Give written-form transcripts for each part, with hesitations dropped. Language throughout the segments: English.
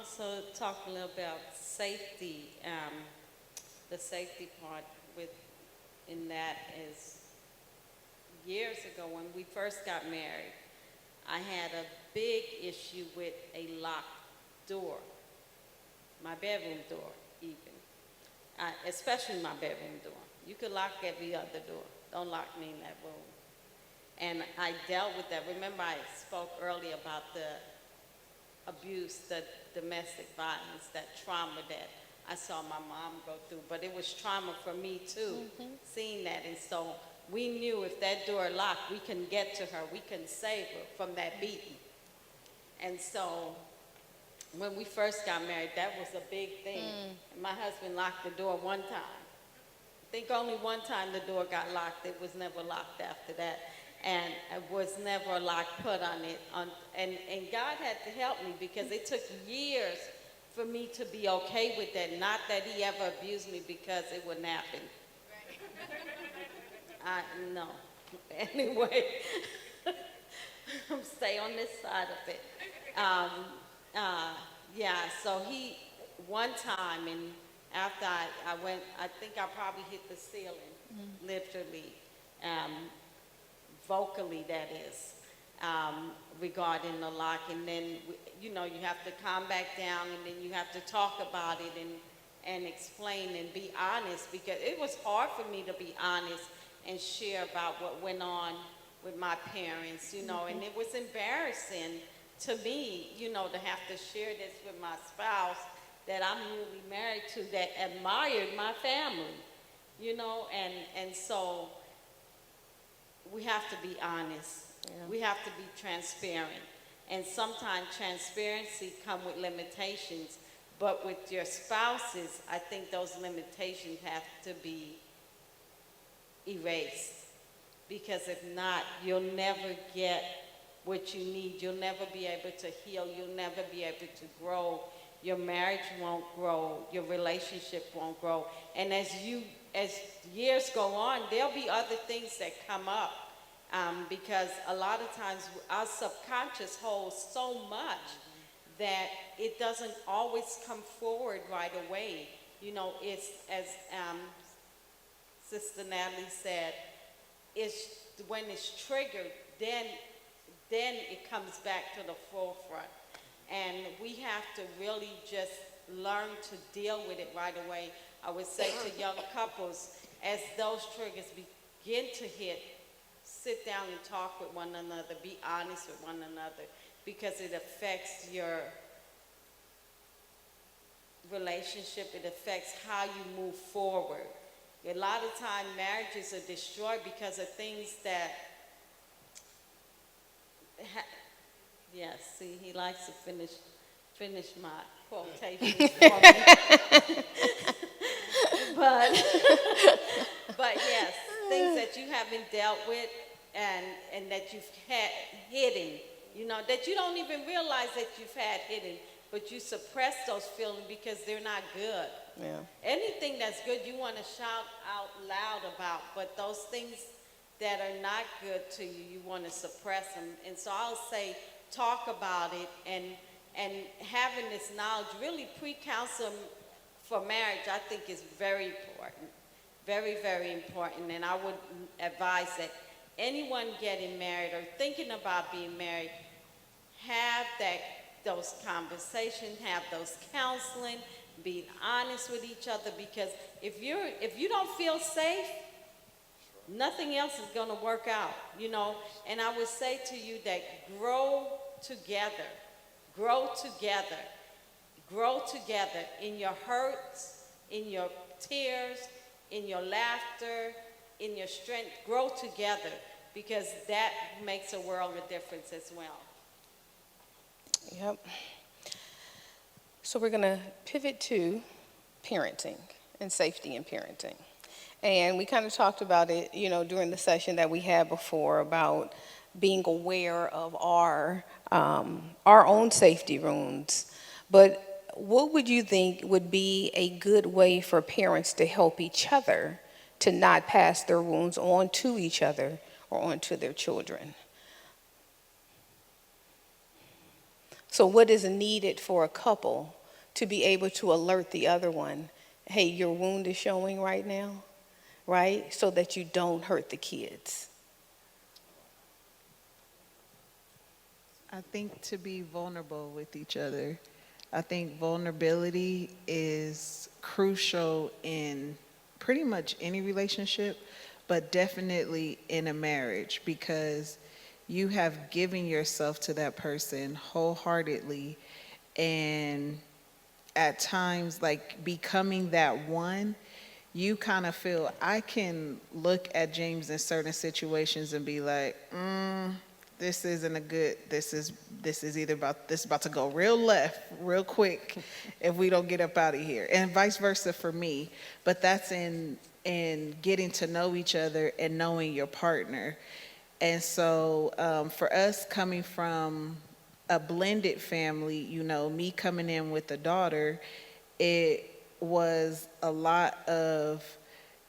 also talk a little about safety. The safety part in that is years ago when we first got married, I had a big issue with a locked door, my bedroom door even, especially my bedroom door. You could lock every other door. Don't lock me in that room. And I dealt with that. Remember I spoke earlier about the abuse, the domestic violence, that trauma that I saw my mom go through. But it was trauma for me too, seeing that. And so we knew if that door locked, we couldn't get to her. We couldn't save her from that beating. And so when we first got married, that was a big thing. My husband locked the door one time. I think only one time the door got locked. It was never locked after that. And it was never a lock put on it. And God had to help me because it took years for me to be okay with that. Not that he ever abused me because it wouldn't happen. No. Anyway, stay on this side of it. Yeah, so he, one time, and after I went, I think I probably hit the ceiling, literally, vocally that is, regarding the lock. And then, you have to calm back down, and then you have to talk about it and explain and be honest, because it was hard for me to be honest and share about what went on with my parents, and it was embarrassing to me, to have to share this with my spouse that I'm newly married to, that admired my family, and so we have to be honest. Yeah. We have to be transparent. And sometimes transparency comes with limitations, but with your spouses, I think those limitations have to be erased. Because if not, you'll never get what you need. You'll never be able to heal. You'll never be able to grow. Your marriage won't grow. Your relationship won't grow. And as years go on, there'll be other things that come up, because a lot of times our subconscious holds so much that it doesn't always come forward right away. It's, as Sister Natalie said, it's when it's triggered, then it comes back to the forefront. And we have to really just learn to deal with it right away. I would say to young couples, as those triggers begin to hit, sit down and talk with one another, be honest with one another, because it affects your relationship, it affects how you move forward. A lot of times marriages are destroyed because of things that, yes, see, he likes to finish my quotations for me. But yes, things that you haven't dealt with and that you've had hidden, that you don't even realize that you've had hidden, but you suppress those feelings because they're not good. Yeah. Anything that's good you want to shout out loud about, but those things that are not good to you, you want to suppress them. And so I'll say talk about it, and having this knowledge, really pre-counsel for marriage, I think is very important. Very, very important. And I would advise that anyone getting married or thinking about being married, have those conversations, have those counseling, be honest with each other, because if you don't feel safe, nothing else is going to work out, And I would say to you that grow together in your hurts, in your tears, in your laughter, in your strength. Grow together, because that makes a world of difference as well. Yep. So we're going to pivot to parenting and safety in parenting. And we kind of talked about it, during the session that we had before, about being aware of our own safety wounds. But what would you think would be a good way for parents to help each other to not pass their wounds on to each other or on to their children? So what is needed for a couple to be able to alert the other one, hey, your wound is showing right now, right? So that you don't hurt the kids. I think to be vulnerable with each other. I think vulnerability is crucial in pretty much any relationship, but definitely in a marriage, because you have given yourself to that person wholeheartedly, and at times, like becoming that one, you kind of feel, I can look at James in certain situations and be like, this isn't a good, this is either about, this is about to go real left real quick if we don't get up out of here, and vice versa for me. But that's in getting to know each other and knowing your partner. And so for us, coming from a blended family, you know, me coming in with a daughter, it was a lot of,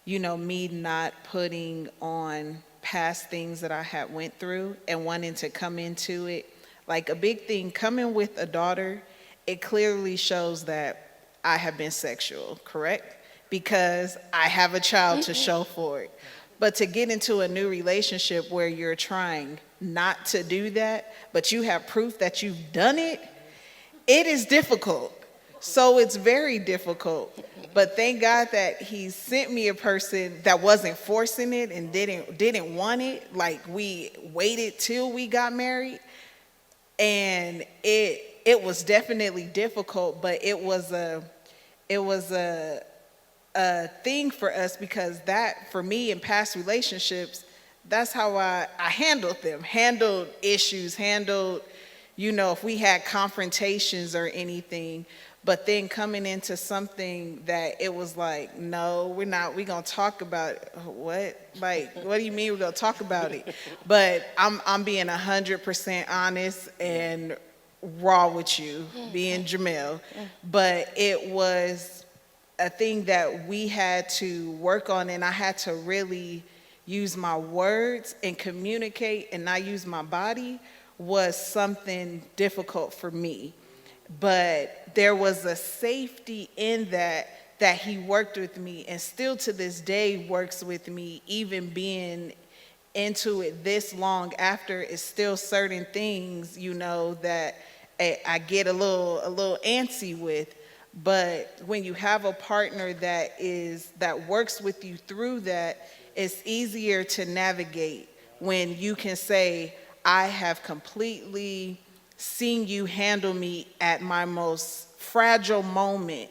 you know, me not putting on past things that I had went through and wanting to come into it. Like a big thing, coming with a daughter, it clearly shows that I have been sexual, correct? Because I have a child to show for it. But to get into a new relationship where you're trying not to do that, but you have proof that you've done it, it is difficult. So it's very difficult. But thank God that he sent me a person that wasn't forcing it and didn't want it. Like, we waited till we got married, and it was definitely difficult, but it was a thing for us, because that, for me, in past relationships, that's how I handled them, handled issues, handled, you know, if we had confrontations or anything. But then coming into something that it was like, no, we're gonna talk about it. What? Like, what do you mean we're gonna talk about it? But I'm being 100% honest and raw with you, being Jamel. But it was a thing that we had to work on, and I had to really use my words and communicate and not use my body, was something difficult for me. But there was a safety in that he worked with me, and still to this day works with me, even being into it this long after. It's still certain things, you know, that I get a little antsy with. But when you have a partner that works with you through that, it's easier to navigate when you can say, I have completely seen you handle me at my most fragile moment,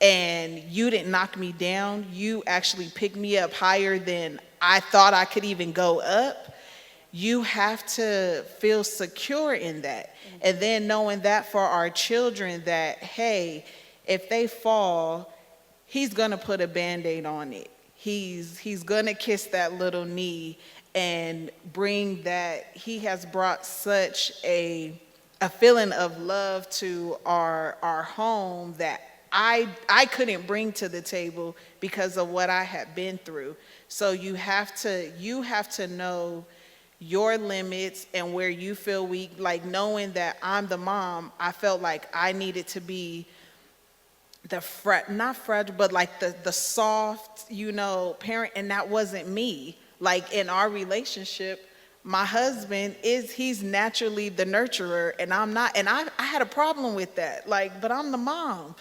and you didn't knock me down. You actually picked me up higher than I thought I could even go up. You have to feel secure in that. And then knowing that for our children, that, hey, if they fall, he's gonna put a Band-Aid on it. He's gonna kiss that little knee and bring that. He has brought such a feeling of love to our home that I couldn't bring to the table because of what I had been through. So you have to know your limits and where you feel weak. Like, knowing that I'm the mom, I felt like I needed to be not fragile, but like the soft, you know, parent, and that wasn't me. Like, in our relationship, my husband he's naturally the nurturer, and I'm not, and I had a problem with that. Like, but I'm the mom.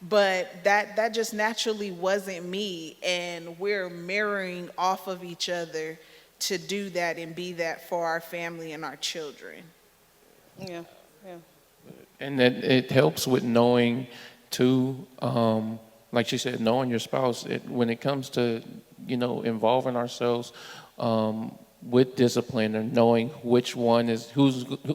But that just naturally wasn't me, and we're mirroring off of each other to do that and be that for our family and our children. Yeah, yeah. And that it helps with knowing too, like she said, knowing your spouse. When it comes to, you know, involving ourselves with discipline, and knowing which one is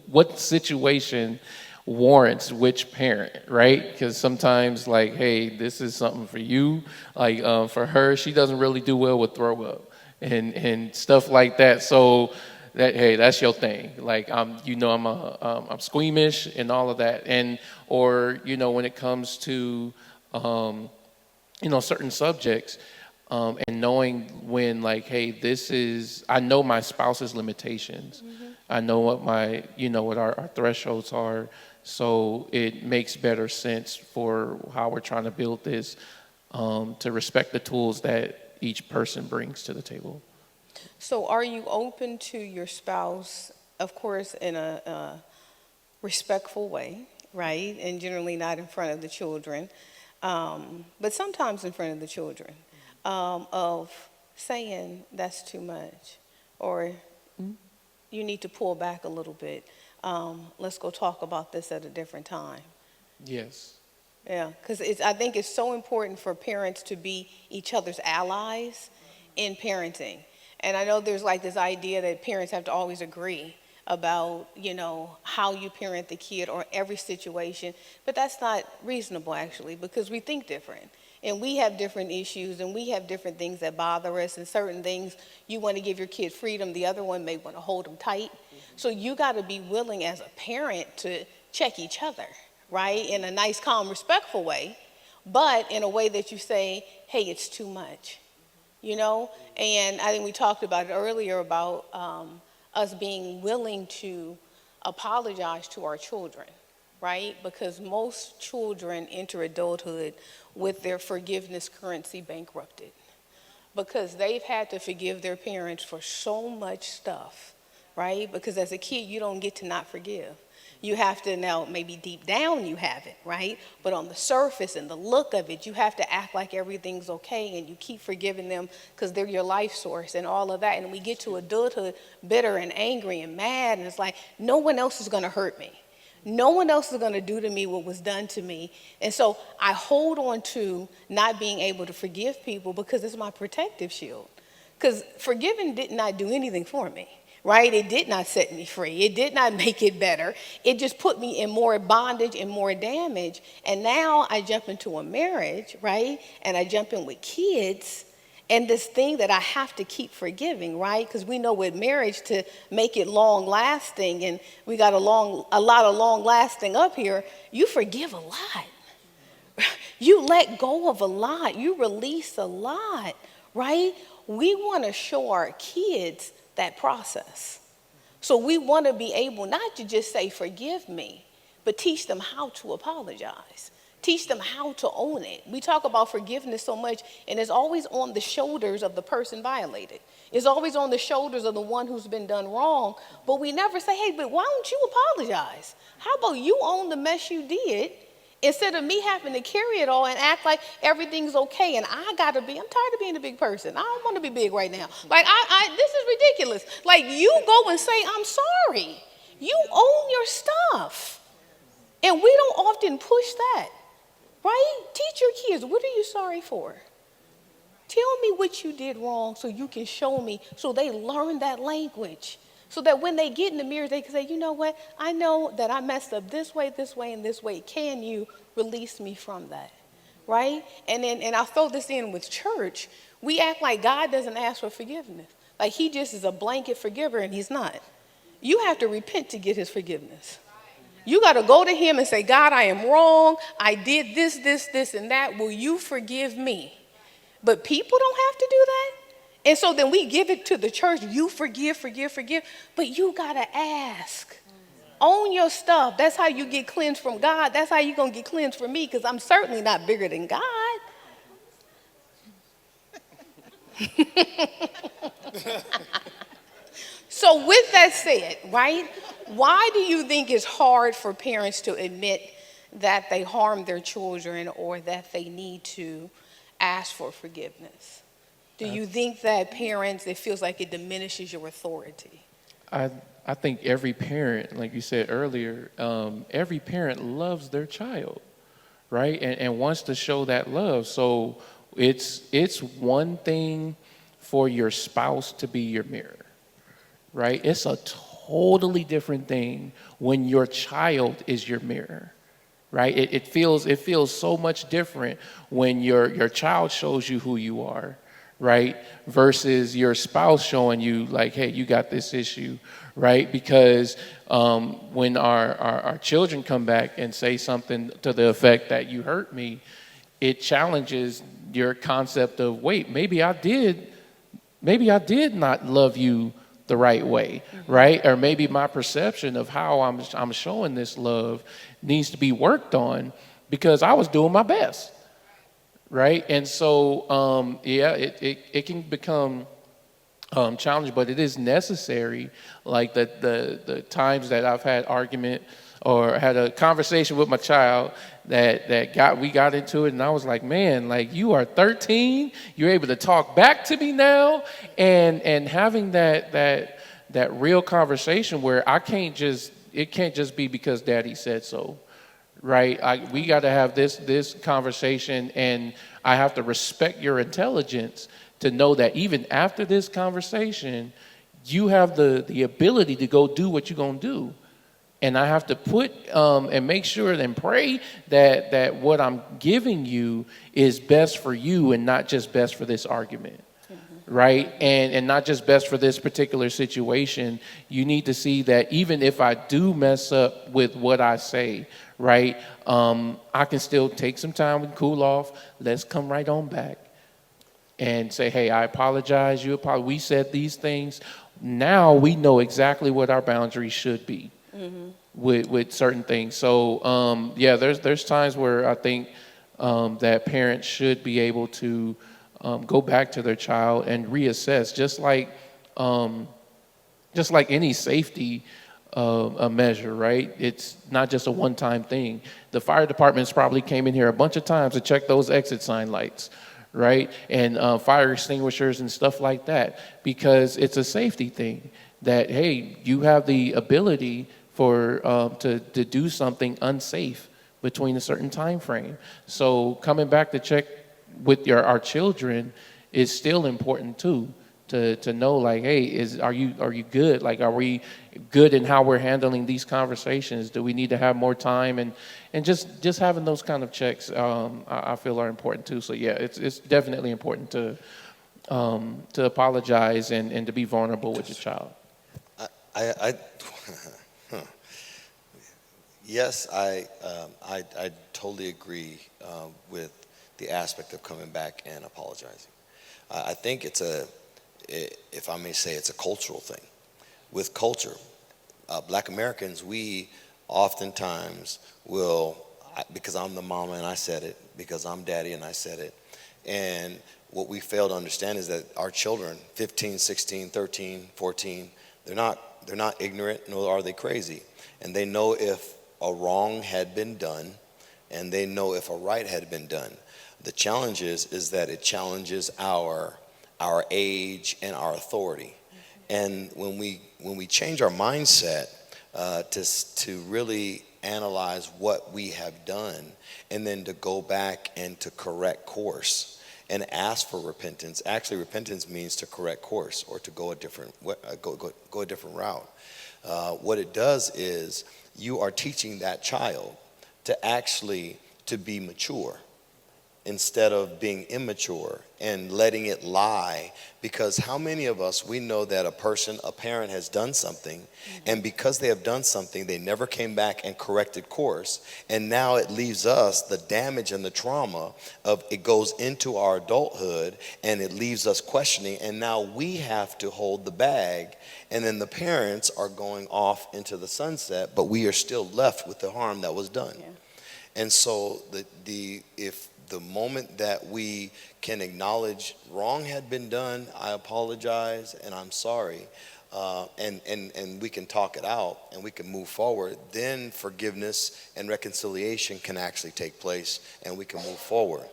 what situation warrants which parent, right? Because sometimes, like, hey, this is something for you. Like, for her, she doesn't really do well with throw up and stuff like that. So that, hey, that's your thing. Like, I'm squeamish and all of that. And, or, you know, when it comes to, you know, certain subjects, and knowing when, like, hey, I know my spouse's limitations. Mm-hmm. I know what what our thresholds are So it makes better sense for how we're trying to build this, to respect the tools that each person brings to the table. So are you open to your spouse, of course, in a respectful way, right? And generally not in front of the children, but sometimes in front of the children, of saying that's too much, or you need to pull back a little bit. Let's go talk about this at a different time. Yes. Yeah, because I think it's so important for parents to be each other's allies in parenting. And I know there's like this idea that parents have to always agree about, how you parent the kid or every situation, but that's not reasonable actually, because we think different. And we have different issues and we have different things that bother us, and certain things you want to give your kid freedom, the other one may want to hold them tight. So you got to be willing as a parent to check each other, right? In a nice, calm, respectful way, but in a way that you say, hey, it's too much, And I think we talked about it earlier about us being willing to apologize to our children, right? Because most children enter adulthood with their forgiveness currency bankrupted, because they've had to forgive their parents for so much stuff, right? Because as a kid, you don't get to not forgive. You have to now, maybe deep down you have it, right? But on the surface and the look of it, you have to act like everything's okay, and you keep forgiving them because they're your life source and all of that. And we get to adulthood bitter and angry and mad, and it's like, no one else is going to hurt me. No one else is going to do to me what was done to me. And so I hold on to not being able to forgive people because it's my protective shield. Because forgiving did not do anything for me. Right? It did not set me free. It did not make it better. It just put me in more bondage and more damage. And now I jump into a marriage, right? And I jump in with kids, and this thing that I have to keep forgiving, right? Because we know with marriage, to make it long lasting, and we got a lot of long lasting up here, you forgive a lot. You let go of a lot. You release a lot, right? We want to show our kids that process. So we want to be able not to just say, forgive me, but teach them how to apologize. Teach them how to own it. We talk about forgiveness so much, and it's always on the shoulders of the person violated. It's always on the shoulders of the one who's been done wrong, but we never say, hey, but why don't you apologize? How about you own the mess you did, instead of me having to carry it all and act like everything's okay, and I'm tired of being a big person. I don't want to be big right now. Like, this is ridiculous. Like, you go and say, I'm sorry. You own your stuff. And we don't often push that, right? Teach your kids, what are you sorry for? Tell me what you did wrong so you can show me, so they learn that language. So that when they get in the mirror, they can say, you know what? I know that I messed up this way, and this way. Can you release me from that? Right? And I'll throw this in with church. We act like God doesn't ask for forgiveness. Like he just is a blanket forgiver, and he's not. You have to repent to get his forgiveness. You got to go to him and say, God, I am wrong. I did this, and that. Will you forgive me? But people don't have to do that. And so then we give it to the church. You forgive. But you got to ask. Own your stuff. That's how you get cleansed from God. That's how you're going to get cleansed from me, because I'm certainly not bigger than God. So with that said, right, why do you think it's hard for parents to admit that they harm their children or that they need to ask for forgiveness? Do you think that parents, it feels like it diminishes your authority? I think every parent, like you said earlier, every parent loves their child, right? And wants to show that love. So it's one thing for your spouse to be your mirror, right? It's a totally different thing when your child is your mirror, right? It feels so much different when your child shows you who you are, right? Versus your spouse showing you like, hey, you got this issue, right? Because when our children come back and say something to the effect that you hurt me, it challenges your concept of, wait, maybe I did not love you the right way, right? Or maybe my perception of how I'm showing this love needs to be worked on because I was doing my best, right? And so, yeah, it can become challenging, but it is necessary. Like the times that I've had argument or had a conversation with my child that we got into it, and I was like, man, like you are 13, you're able to talk back to me now, and having that real conversation where it can't just be because daddy said so, right? We got to have this conversation, and I have to respect your intelligence to know that even after this conversation, you have the ability to go do what you're going to do. And I have to put and make sure and pray that what I'm giving you is best for you and not just best for this argument, right? And not just best for this particular situation. You need to see that even if I do mess up with what I say, right, I can still take some time and cool off. Let's come right on back and say, hey, I apologize. We said these things. Now we know exactly what our boundaries should be. With certain things. So, yeah, there's times where I think that parents should be able to go back to their child and reassess, just like any safety a measure, right? It's not just a one-time thing. The fire department's probably came in here a bunch of times to check those exit sign lights, right? And fire extinguishers and stuff like that, because it's a safety thing that, hey, you have the ability to do something unsafe between a certain time frame. So coming back to check with our children is still important too, to know like, hey, are you good? Like, are we good in how we're handling these conversations? Do we need to have more time? And just having those kind of checks, I feel are important too. So yeah, it's definitely important to apologize and to be vulnerable with your child. Yes, I totally agree with the aspect of coming back and apologizing. I think if I may say, it's a cultural thing. With culture, Black Americans, we oftentimes will, because I'm the mama and I said it, because I'm daddy and I said it, and what we fail to understand is that our children, 15, 16, 13, 14, they're not ignorant, nor are they crazy. And they know if a wrong had been done, and they know if a right had been done. The challenge is that it challenges our age and our authority. And when we change our mindset to really analyze what we have done, and then to go back and to correct course and ask for repentance. Actually, repentance means to correct course or to go a different route. What it does is you are teaching that child to be mature instead of being immature and letting it lie. Because how many of us, we know that a parent has done something, and because they have done something, they never came back and corrected course, and now it leaves us the damage and the trauma of it goes into our adulthood, and it leaves us questioning, and now we have to hold the bag, and then the parents are going off into the sunset, but we are still left with the harm that was done. Yeah. And so if the moment that we can acknowledge wrong had been done, I apologize and I'm sorry, and we can talk it out and we can move forward, then forgiveness and reconciliation can actually take place and we can move forward.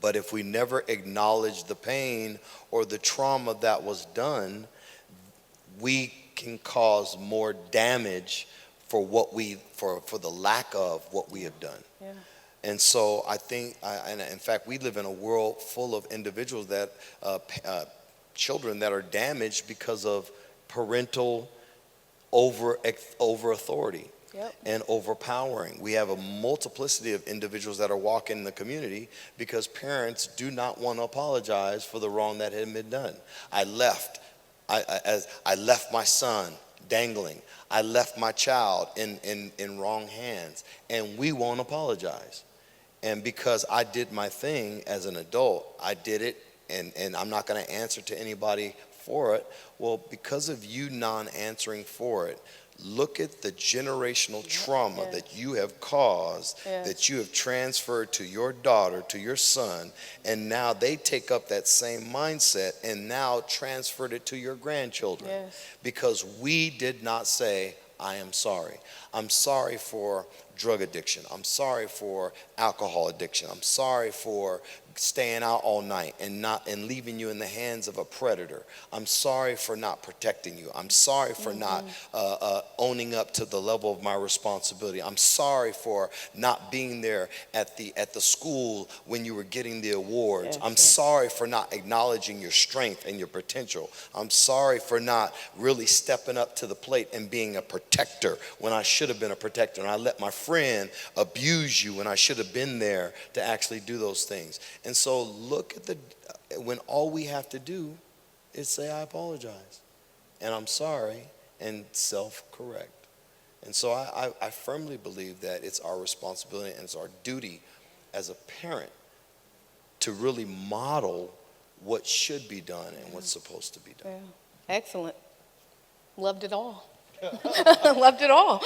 But if we never acknowledge the pain or the trauma that was done, we can cause more damage for the lack of what we have done. Yeah. And so I think, and in fact, we live in a world full of individuals that, children that are damaged because of parental over authority. Yep. And overpowering. We have a multiplicity of individuals that are walking in the community because parents do not want to apologize for the wrong that had been done. I left my son dangling. I left my child in wrong hands, and we won't apologize. And because I did my thing as an adult, I did it, and I'm not going to answer to anybody for it. Well, because of you non-answering for it, look at the generational trauma Yes. that you have caused, Yes. that you have transferred to your daughter, to your son, and now they take up that same mindset and now transferred it to your grandchildren. Yes. Because we did not say, I am sorry. I'm sorry for drug addiction. I'm sorry for alcohol addiction. I'm sorry for staying out all night and leaving you in the hands of a predator. I'm sorry for not protecting you. I'm sorry for not owning up to the level of my responsibility. I'm sorry for not being there at the school when you were getting the awards. Yes, I'm yes. sorry for not acknowledging your strength and your potential. I'm sorry for not really stepping up to the plate and being a protector when I should have been a protector. And I let my friend abuse you when I should have been there to actually do those things. And so look at when all we have to do is say, I apologize, and I'm sorry, and self-correct. And so I firmly believe that it's our responsibility and it's our duty as a parent to really model what should be done and what's supposed to be done. Yeah. Excellent. Loved it all. Loved it all.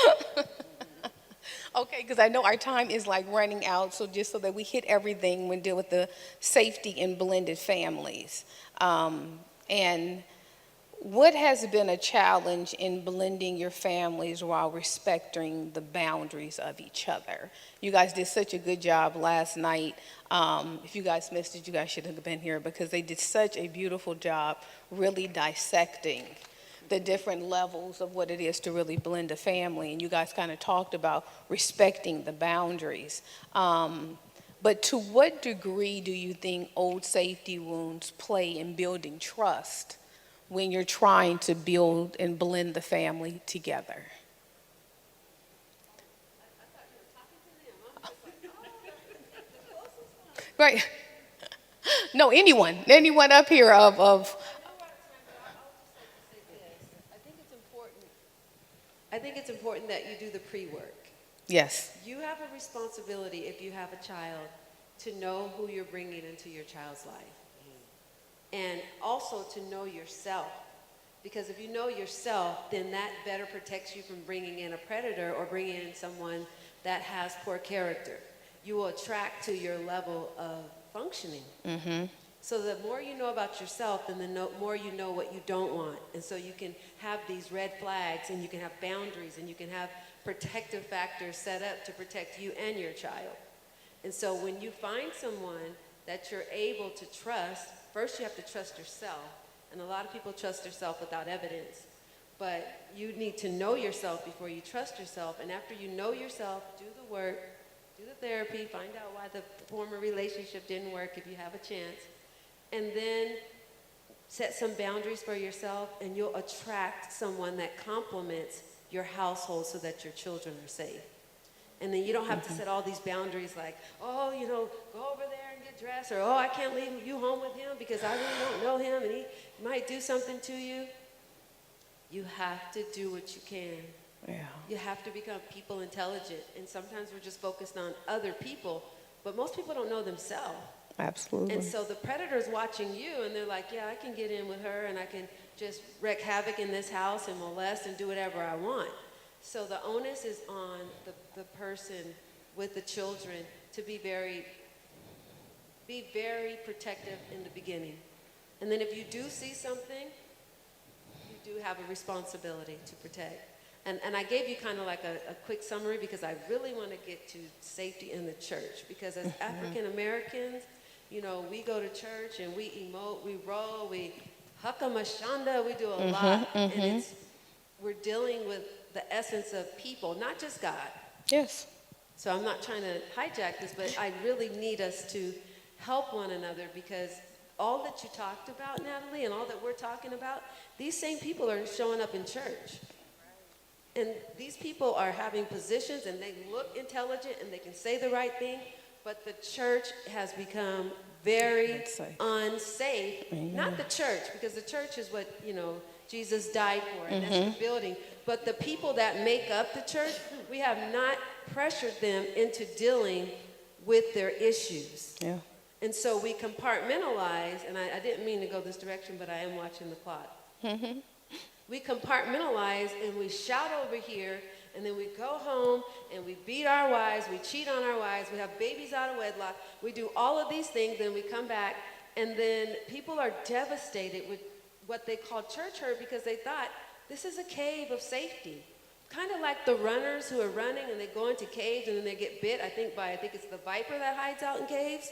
Okay, because I know our time is like running out, so just so that we hit everything when dealing with the safety in blended families. And what has been a challenge in blending your families while respecting the boundaries of each other? You guys did such a good job last night. If you guys missed it, you guys should have been here because they did such a beautiful job really dissecting the different levels of what it is to really blend a family. And you guys kind of talked about respecting the boundaries. But to what degree do you think old safety wounds play in building trust when you're trying to build and blend the family together? Right. No, anyone up here of I think it's important that you do the pre-work. yes. You have a responsibility, if you have a child, to know who you're bringing into your child's life. And also to know yourself. Because if you know yourself, then that better protects you from bringing in a predator or bringing in someone that has poor character. You will attract to your level of functioning. Mm-hmm. So the more you know about yourself, then the more you know what you don't want. And so you can have these red flags, and you can have boundaries, and you can have protective factors set up to protect you and your child. And so when you find someone that you're able to trust, first you have to trust yourself. And a lot of people trust themselves without evidence. But you need to know yourself before you trust yourself. And after you know yourself, do the work, do the therapy, find out why the former relationship didn't work if you have a chance. And then set some boundaries for yourself, and you'll attract someone that complements your household so that your children are safe. And then you don't have to set all these boundaries like, oh, go over there and get dressed, or oh, I can't leave you home with him because I really don't know him and he might do something to you. You have to do what you can. Yeah. You have to become people intelligent. And sometimes we're just focused on other people, but most people don't know themselves. Absolutely. And so the predator's watching you, and they're like, yeah, I can get in with her, and I can just wreak havoc in this house and molest and do whatever I want. So the onus is on the person with the children to be very protective in the beginning. And then if you do see something, you do have a responsibility to protect. And I gave you kind of like a quick summary because I really want to get to safety in the church. Because as African Americans, we go to church and we emote, we roll, we huckamashanda, we do a lot. And we're dealing with the essence of people, not just God. Yes. So I'm not trying to hijack this, but I really need us to help one another because all that you talked about, Natalie, and all that we're talking about, these same people are showing up in church. And these people are having positions and they look intelligent and they can say the right thing, but the church has become very unsafe. Amen. Not the church, because the church is what, Jesus died for, and that's the building. But the people that make up the church, we have not pressured them into dealing with their issues. Yeah. And so we compartmentalize, and I didn't mean to go this direction, but I am watching the clock. We compartmentalize and we shout over here, and then we go home and we beat our wives, we cheat on our wives, we have babies out of wedlock, we do all of these things, then we come back, and then people are devastated with what they call church hurt because they thought this is a cave of safety. Kind of like the runners who are running and they go into caves and then they get bit, I think it's the viper that hides out in caves.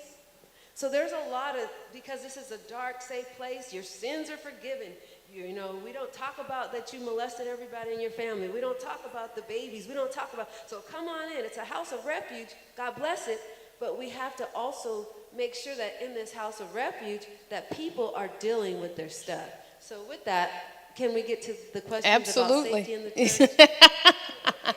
So there's a lot of, because this is a dark, safe place, your sins are forgiven. You know, we don't talk about that you molested everybody in your family. We don't talk about the babies. We don't talk about, so come on in. It's a house of refuge. God bless it. But we have to also make sure that in this house of refuge that people are dealing with their stuff. So with that, can we get to the questions Absolutely. about safety in the church?